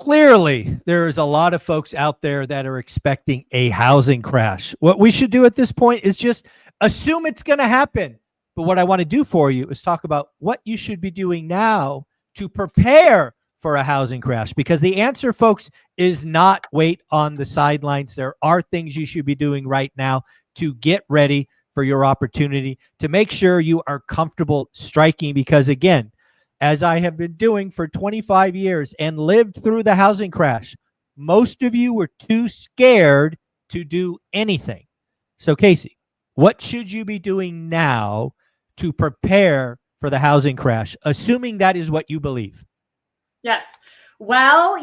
Clearly, there is a lot of folks out there that are expecting a housing crash. What we should do at this point is just assume it's going to happen. But what I want to do for you is talk about what you should be doing now to prepare for a housing crash. Because the answer, folks, is not wait on the sidelines. There are things you should be doing right now to get ready for your opportunity, to make sure you are comfortable striking. Because again, as I have been doing for 25 years and lived through the housing crash, most of you were too scared to do anything. So Casey, what should you be doing now to prepare for the housing crash, assuming that is what you believe? Yes. Well,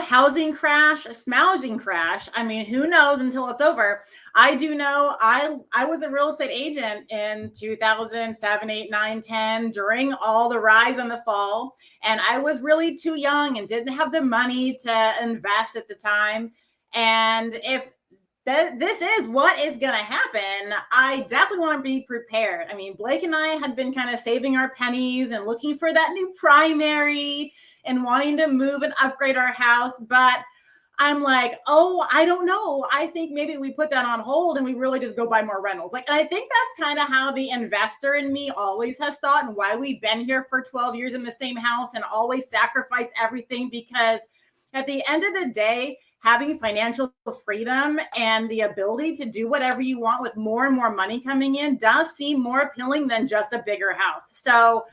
housing crash, smousing crash. I mean, who knows until it's over. I do know I was a real estate agent in 2007, 8, 9, 10 during all the rise and the fall. And I was really too young and didn't have the money to invest at the time. And if this is what is going to happen, I definitely want to be prepared. I mean, Blake and I had been kind of saving our pennies and looking for that new primary and wanting to move and upgrade our house. But I'm like, oh, I don't know. I think maybe we put that on hold and we really just go buy more rentals. And I think that's kind of how the investor in me always has thought, and why we've been here for 12 years in the same house and always sacrifice everything. Because at the end of the day, having financial freedom and the ability to do whatever you want with more and more money coming in does seem more appealing than just a bigger house. So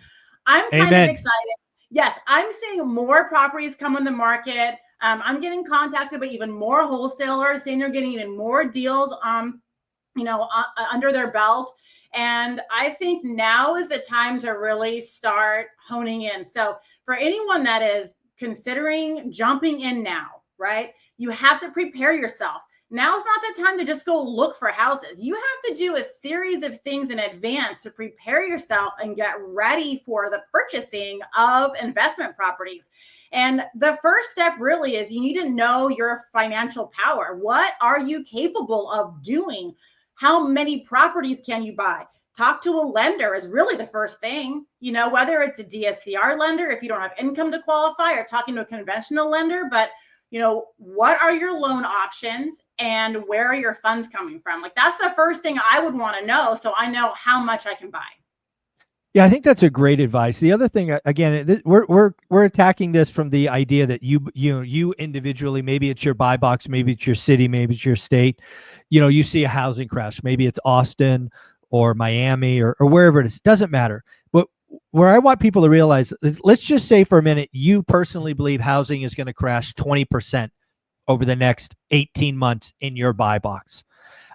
I'm kind of excited. Yes, I'm seeing more properties come on the market. I'm getting contacted by even more wholesalers saying they're getting even more deals, under their belt. And I think now is the time to really start honing in. So for anyone that is considering jumping in now, right, you have to prepare yourself. Now is not the time to just go look for houses. You have to do a series of things in advance to prepare yourself and get ready for the purchasing of investment properties. And the first step really is you need to know your financial power. What are you capable of doing? How many properties can you buy? Talk to a lender is really the first thing, whether it's a DSCR lender, if you don't have income to qualify, or talking to a conventional lender. But what are your loan options and where are your funds coming from? Like, that's the first thing I would want to know, so I know how much I can buy. Yeah, I think that's a great advice. The other thing, again, we're attacking this from the idea that you individually, maybe it's your buy box, maybe it's your city, maybe it's your state, you see a housing crash, maybe it's Austin or Miami or wherever it is, doesn't matter. But where I want people to realize is, let's just say for a minute, you personally believe housing is going to crash 20% over the next 18 months in your buy box.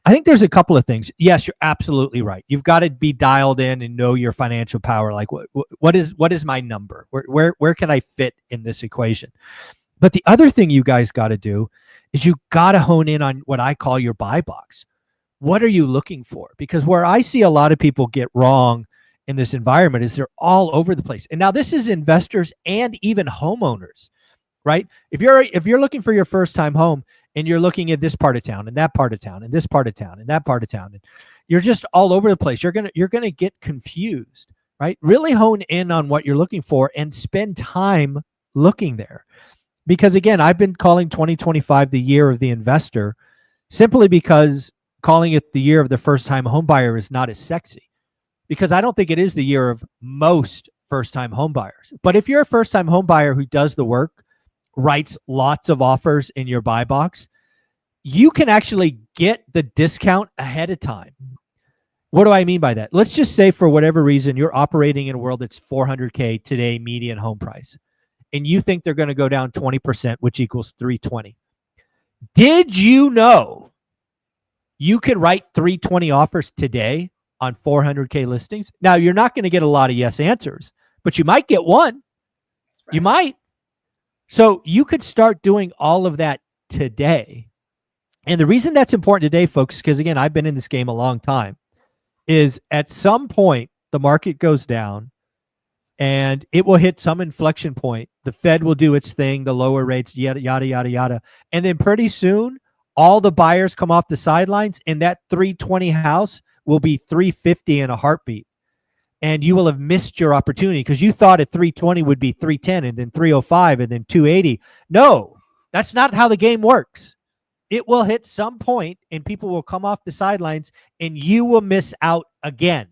I think there's a couple of things. Yes, you're absolutely right. You've got to be dialed in and know your financial power. Like, what is my number? Where can I fit in this equation? But the other thing you guys got to do is you got to hone in on what I call your buy box. What are you looking for? Because where I see a lot of people get wrong in this environment is they're all over the place. And now this is investors and even homeowners, right? If you're looking for your first time home and you're looking at this part of town and that part of town and this part of town and that part of town, and you're just all over the place, you're gonna get confused, right? Really hone in on what you're looking for and spend time looking there. Because again, I've been calling 2025 the year of the investor simply because calling it the year of the first time home buyer is not as sexy. Because I don't think it is the year of most first-time home buyers. But if you're a first-time home buyer who does the work, writes lots of offers in your buy box, you can actually get the discount ahead of time. What do I mean by that? Let's just say for whatever reason, you're operating in a world that's $400K today, median home price, and you think they're going to go down 20%, which equals $320. Did you know you could write $320 offers today on 400K listings? Now, you're not going to get a lot of yes answers, but you might get one. Right. You might. So you could start doing all of that today. And the reason that's important today, folks, because again, I've been in this game a long time, is at some point the market goes down and it will hit some inflection point. The Fed will do its thing, the lower rates, yada, yada, yada, yada. And then pretty soon, all the buyers come off the sidelines and that 320 house will be 350 in a heartbeat. And you will have missed your opportunity because you thought at 320 would be 310 and then 305 and then 280. No, That's not how the game works. It will hit some point and people will come off the sidelines and you will miss out again.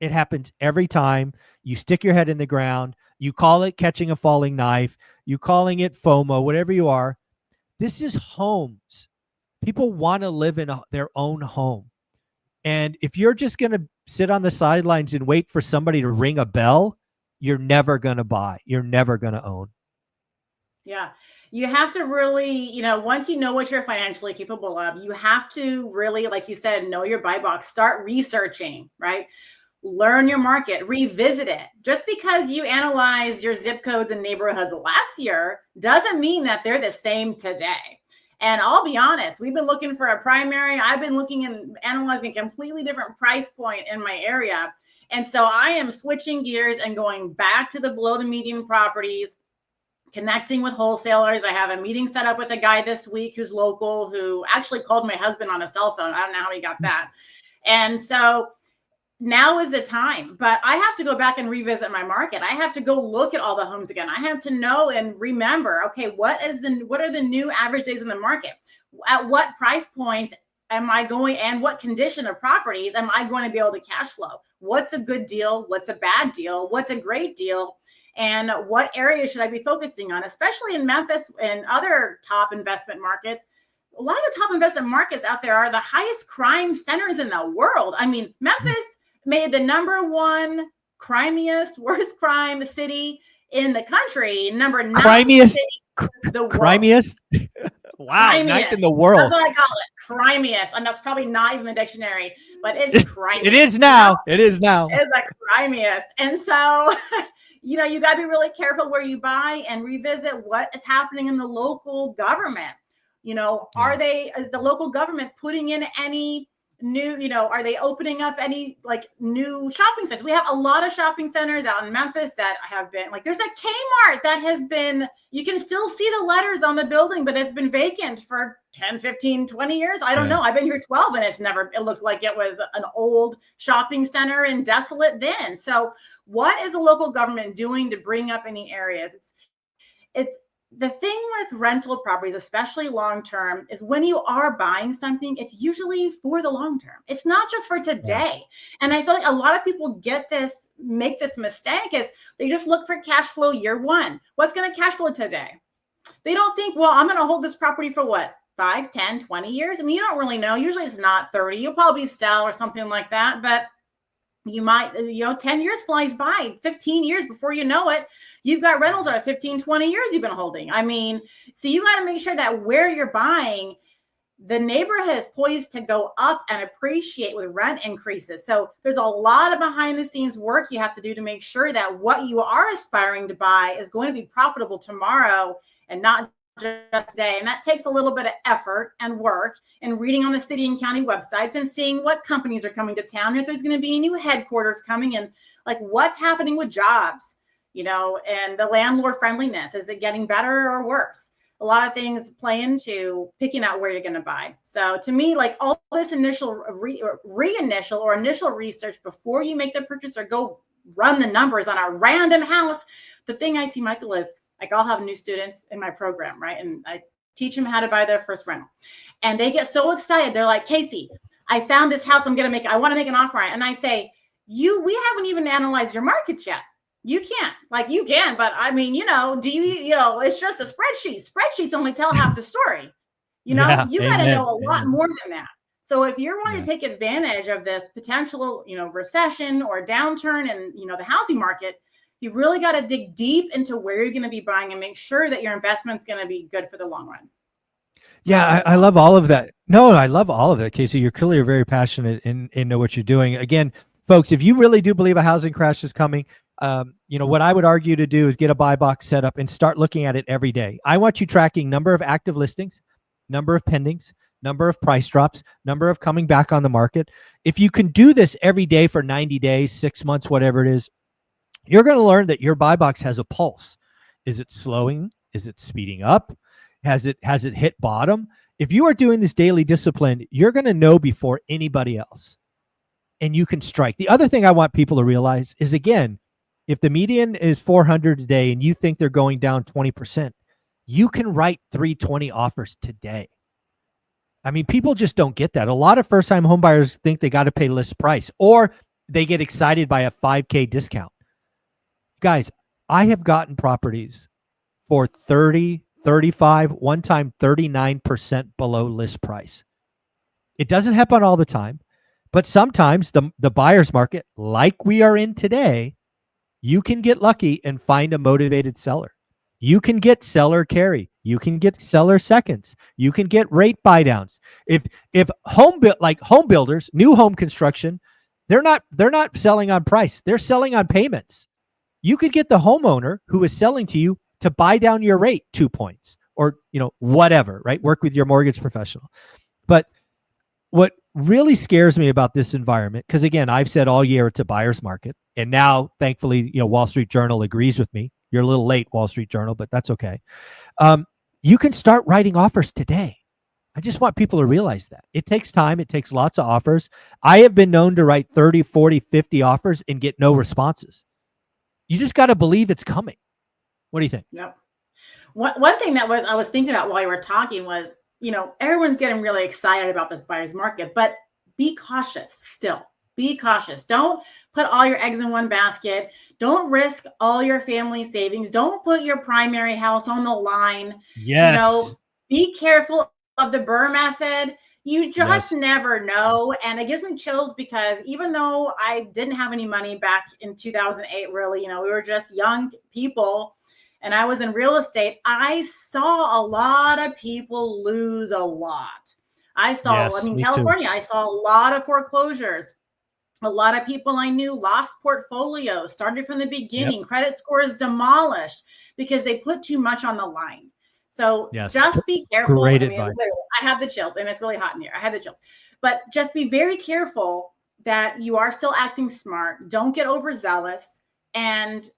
It happens every time. You stick your head in the ground. You call it catching a falling knife. You calling it FOMO, whatever you are. This is homes. People want to live in their own home. And if you're just going to sit on the sidelines and wait for somebody to ring a bell, you're never going to buy. You're never going to own. Yeah. You have to really, once you know what you're financially capable of, you have to really, like you said, know your buy box, start researching, right? Learn your market, revisit it. Just because you analyze your zip codes and neighborhoods last year doesn't mean that they're the same today. And I'll be honest, we've been looking for a primary. I've been looking and analyzing a completely different price point in my area. And so I am switching gears and going back to the below the median properties, connecting with wholesalers. I have a meeting set up with a guy this week who's local, who actually called my husband on a cell phone. I don't know how he got that. And so now is the time, but I have to go back and revisit my market. I have to go look at all the homes again. I have to know and remember, okay, what are the new average days in the market? At what price points am I going, and what condition of properties am I going to be able to cash flow? What's a good deal? What's a bad deal? What's a great deal? And what area should I be focusing on, especially in Memphis and other top investment markets? A lot of the top investment markets out there are the highest crime centers in the world. I mean, Memphis made the #1 crimiest, worst crime city in the country, #9 crimiest city in the world. Crimiest? Wow, crimiest. 9th in the world. That's what I call it, crimiest. And that's probably not even the dictionary, but it's crimiest. It is now. It is now. It's like crimiest. And so, you got to be really careful where you buy and revisit what is happening in the local government. Is the local government putting in any new, are they opening up any new shopping centers? We have a lot of shopping centers out in Memphis that have been there's a Kmart that has been, you can still see the letters on the building, but it's been vacant for 10, 15, 20 years. I don't know. I've been here 12 and it looked like it was an old shopping center and desolate then. So what is the local government doing to bring up any areas? It's the thing with rental properties, especially long-term, is when you are buying something, it's usually for the long-term. It's not just for today. And I feel like a lot of people make this mistake is they just look for cash flow year one. What's going to cash flow today? They don't think, well, I'm going to hold this property for what? 5, 10, 20 years? I mean, you don't really know. Usually it's not 30. You'll probably sell or something like that. But you might, 10 years flies by, 15 years before you know it. You've got rentals that are 15, 20 years you've been holding. I mean, so you got to make sure that where you're buying, the neighborhood is poised to go up and appreciate with rent increases. So there's a lot of behind the scenes work you have to do to make sure that what you are aspiring to buy is going to be profitable tomorrow and not just today. And that takes a little bit of effort and work and reading on the city and county websites and seeing what companies are coming to town, if there's going to be new headquarters coming, and what's happening with jobs, and the landlord friendliness. Is it getting better or worse? A lot of things play into picking out where you're going to buy. So to me, all this initial initial research before you make the purchase or go run the numbers on a random house. The thing I see, Michael, is I'll have new students in my program, right? And I teach them how to buy their first rental. And they get so excited. They're like, Casey, I found this house. I want to make an offer on it. And I say, we haven't even analyzed your market yet. You can't. You can, but I mean, do you, it's just a spreadsheet. Spreadsheets only tell half the story. You got to know a lot more than that. So if you're wanting to take advantage of this potential, recession or downturn in, the housing market, you've really got to dig deep into where you're going to be buying and make sure that your investment's going to be good for the long run. Yeah, I love all of that. No, I love all of that, Casey. You're clearly very passionate and know what you're doing. Again, folks, if you really do believe a housing crash is coming, what I would argue to do is get a buy box set up and start looking at it every day. I want you tracking number of active listings, number of pendings, number of price drops, number of coming back on the market. If you can do this every day for 90 days, 6 months, whatever it is, you're going to learn that your buy box has a pulse. Is it slowing? Is it speeding up? Has it hit bottom? If you are doing this daily discipline, you're going to know before anybody else, and you can strike. The other thing I want people to realize is, again, if the median is 400 a day and you think they're going down 20%, You can write 320 offers today. I mean, people just don't get that. A lot of first-time homebuyers think they got to pay list price, or they get excited by a 5K discount. Guys, I have gotten properties for 30, 35, one time 39% below list price. It doesn't happen all the time, but sometimes the buyer's market, like we are in today, you can get lucky and find a motivated seller. You can get seller carry. You can get seller seconds. You can get rate buy downs. If home builders, new home construction, they're not selling on price. They're selling on payments. You could get the homeowner who is selling to you to buy down your rate 2 points, or whatever, right? Work with your mortgage professional. But what really scares me about this environment, because again, I've said all year it's a buyer's market, and now thankfully, Wall Street Journal agrees with me. You're a little late, Wall Street Journal, but that's okay. You can start writing offers today. I just want people to realize that. It takes time. It takes lots of offers. I have been known to write 30, 40, 50 offers and get no responses. You just got to believe it's coming. What do you think? Yep. One thing that I was thinking about while you were talking was, everyone's getting really excited about this buyer's market, but be cautious still. Be cautious. Don't put all your eggs in one basket. Don't risk all your family savings. Don't put your primary house on the line. Yes. Be careful of the BRRRR method. You just never know. And it gives me chills because even though I didn't have any money back in 2008, really, we were just young people and I was in real estate, I saw a lot of people lose a lot. California, I saw a lot of foreclosures. A lot of people I knew lost portfolios, started from the beginning, credit scores demolished because they put too much on the line. So just be careful. Great advice. I have the chills and it's really hot in here. I have the chills. But just be very careful that you are still acting smart. Don't get overzealous. And,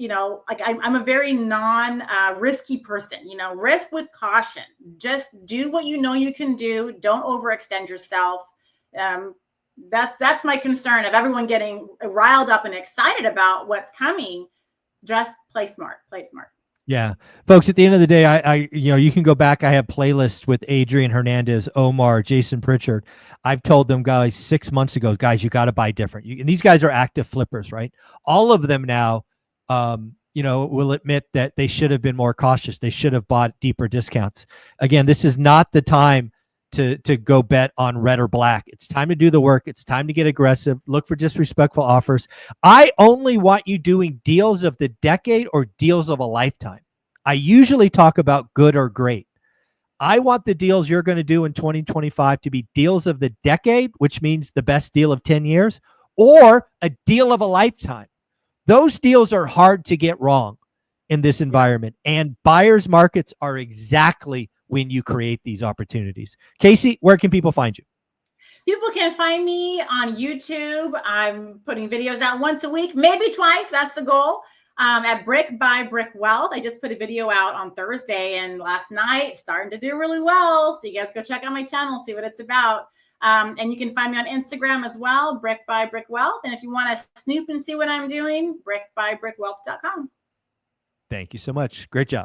I'm a very non-risky person, risk with caution. Just do what you can do. Don't overextend yourself. That's my concern of everyone getting riled up and excited about what's coming. Just play smart. Yeah, folks, at the end of the day, I you can go back. I have playlists with Adrian Hernandez, Omar, Jason Pritchard. I've told them guys 6 months ago, guys, you got to buy different. And these guys are active flippers, right? All of them now, will admit that they should have been more cautious. They should have bought deeper discounts. Again, this is not the time to go bet on red or black. It's time to do the work. It's time to get aggressive. Look for disrespectful offers. I only want you doing deals of the decade or deals of a lifetime. I usually talk about good or great. I want the deals you're going to do in 2025 to be deals of the decade, which means the best deal of 10 years, or a deal of a lifetime. Those deals are hard to get wrong in this environment, and buyers markets are exactly when you create these opportunities. Casey, where can people find you? People can find me on YouTube. I'm putting videos out once a week, maybe twice. That's the goal. At Brick by Brick Wealth. I just put a video out on Thursday and last night, starting to do really well. So you guys go check out my channel, see what it's about. And you can find me on Instagram as well, Brick by Brick Wealth. And if you want to snoop and see what I'm doing, brickbybrickwealth.com. Thank you so much. Great job.